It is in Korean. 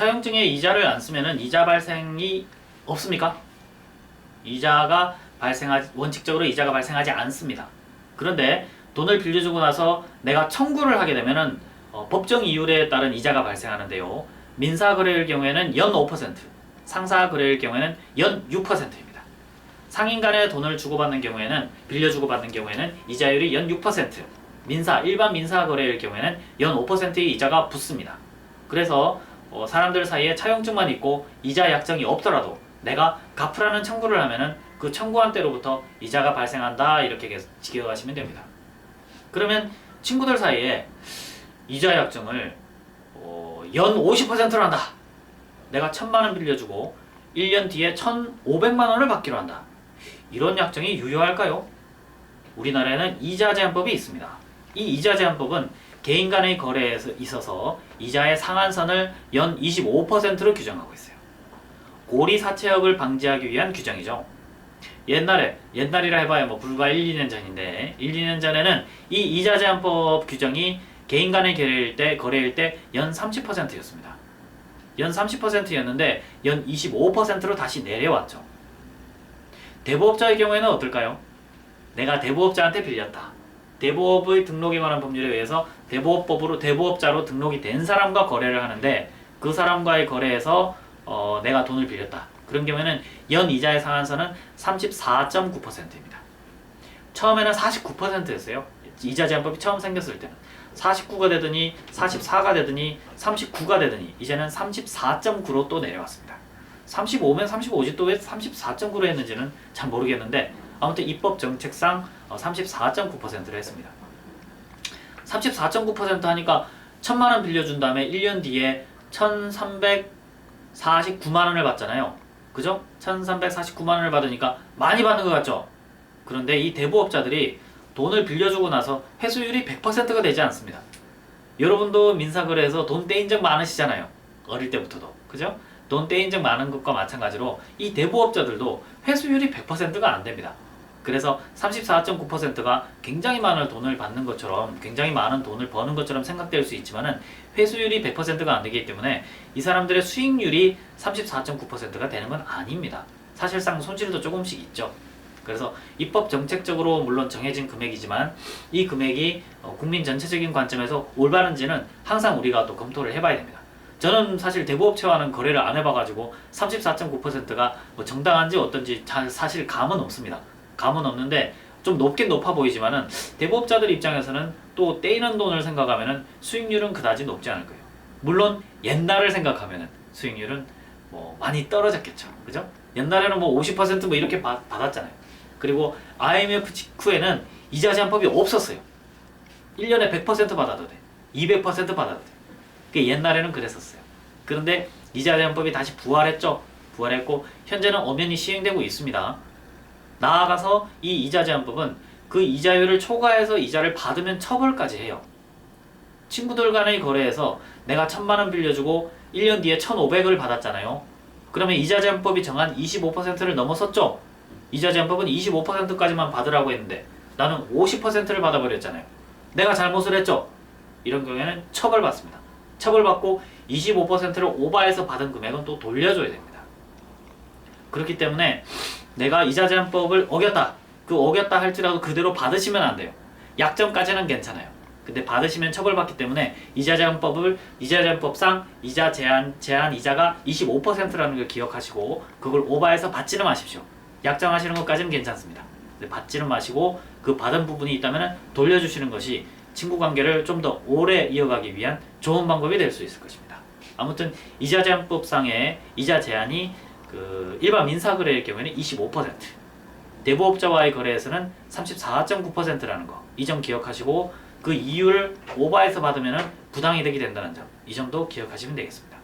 차용증에 이자를 안 쓰면은 이자 발생이 없습니까? 원칙적으로 이자가 발생하지 않습니다. 그런데 돈을 빌려주고 나서 내가 청구를 하게 되면은 법정 이율에 따른 이자가 발생하는데요. 민사거래일 경우에는 연 5%, 상사거래일 경우에는 연 6%입니다. 상인 간에 돈을 주고받는 경우에는, 빌려주고 받는 경우에는 이자율이 연 6%, 일반 민사거래일 경우에는 연 5%의 이자가 붙습니다. 그래서 사람들 사이에 차용증만 있고 이자 약정이 없더라도 내가 갚으라는 청구를 하면은 그 청구한 때로부터 이자가 발생한다, 이렇게 기억하시면 됩니다. 그러면 친구들 사이에 이자 약정을 연 50%로 한다. 내가 1,000만 원 빌려주고 1년 뒤에 1,500만 원을 받기로 한다. 이런 약정이 유효할까요? 우리나라에는 이자 제한법이 있습니다. 이 이자 제한법은 개인 간의 거래에 있어서 이자의 상한선을 연 25%로 규정하고 있어요. 고리 사채업을 방지하기 위한 규정이죠. 옛날이라 해봐야 불과 1, 2년 전인데 1, 2년 전에는 이 이자 제한법 규정이 개인 간의 거래일 때 연 30%였습니다. 연 30%였는데 연 25%로 다시 내려왔죠. 대부업자의 경우에는 어떨까요? 내가 대부업자한테 빌렸다. 대부업의 등록에 관한 법률에 의해서 대부업법으로 대부업자로 등록이 된 사람과 거래를 하는데, 그 사람과의 거래에서 내가 돈을 빌렸다. 그런 경우에는 연 이자의 상한선은 34.9%입니다. 처음에는 49%였어요. 이자 제한법이 처음 생겼을 때는 49가 되더니 44가 되더니 39가 되더니 이제는 34.9로 또 내려왔습니다. 35면 35지 또 왜 34.9로 했는지는 잘 모르겠는데, 아무튼 입법 정책상 34.9%로 했습니다. 34.9% 하니까 1,000만 원 빌려준 다음에 1년 뒤에 1,349만 원을 받잖아요. 그죠? 1,349만 원을 받으니까 많이 받는 것 같죠? 그런데 이 대부업자들이 돈을 빌려주고 나서 회수율이 100%가 되지 않습니다. 여러분도 민사거래에서 돈 떼인 적 많으시잖아요. 어릴 때부터도. 그죠? 돈 떼인 적 많은 것과 마찬가지로 이 대부업자들도 회수율이 100%가 안 됩니다. 그래서 34.9%가 굉장히 많은 돈을 받는 것처럼, 굉장히 많은 돈을 버는 것처럼 생각될 수 있지만은 회수율이 100%가 안 되기 때문에 이 사람들의 수익률이 34.9%가 되는 건 아닙니다. 사실상 손실도 조금씩 있죠. 그래서 입법 정책적으로 물론 정해진 금액이지만 이 금액이 국민 전체적인 관점에서 올바른지는 항상 우리가 또 검토를 해봐야 됩니다. 저는 사실 대부업체와는 거래를 안 해봐가지고 34.9%가 정당한지 어떤지 사실 감은 없습니다. 감은 없는데 좀 높긴 높아 보이지만은 대부업자들 입장에서는 또 떼이는 돈을 생각하면은 수익률은 그다지 높지 않을 거예요. 물론 옛날을 생각하면은 수익률은 많이 떨어졌겠죠. 그죠? 옛날에는 50% 이렇게 받았잖아요. 그리고 IMF 직후에는 이자 제한법이 없었어요. 1년에 100% 받아도 돼. 200% 받아도 돼. 그 옛날에는 그랬었어요. 그런데 이자 제한법이 다시 부활했죠. 부활했고 현재는 엄연히 시행되고 있습니다. 나아가서 이 이자 제한법은 그 이자율을 초과해서 이자를 받으면 처벌까지 해요. 친구들 간의 거래에서 내가 1,000만 원 빌려주고 1년 뒤에 1,500을 받았잖아요. 그러면 이자 제한법이 정한 25%를 넘어섰죠. 이자 제한법은 25%까지만 받으라고 했는데 나는 50%를 받아버렸잖아요. 내가 잘못을 했죠. 이런 경우에는 처벌받습니다. 처벌받고 25%를 오버해서 받은 금액은 또 돌려줘야 됩니다. 그렇기 때문에 내가 이자 제한법을 어겼다. 그 어겼다 할지라도 그대로 받으시면 안 돼요. 약정까지는 괜찮아요. 근데 받으시면 처벌받기 때문에 이자 제한법상 이자 제한 이자가 25%라는 걸 기억하시고 그걸 오버해서 받지는 마십시오. 약정하시는 것까지는 괜찮습니다. 근데 받지는 마시고 그 받은 부분이 있다면 돌려주시는 것이 친구 관계를 좀 더 오래 이어가기 위한 좋은 방법이 될 수 있을 것입니다. 아무튼 이자 제한법상의 이자 제한이 일반 민사거래일 경우에는 25%, 대부업자와의 거래에서는 34.9%라는 거, 이 점 기억하시고 그 이유를 오버해서 받으면 부당이득이 된다는 점, 이 점도 기억하시면 되겠습니다.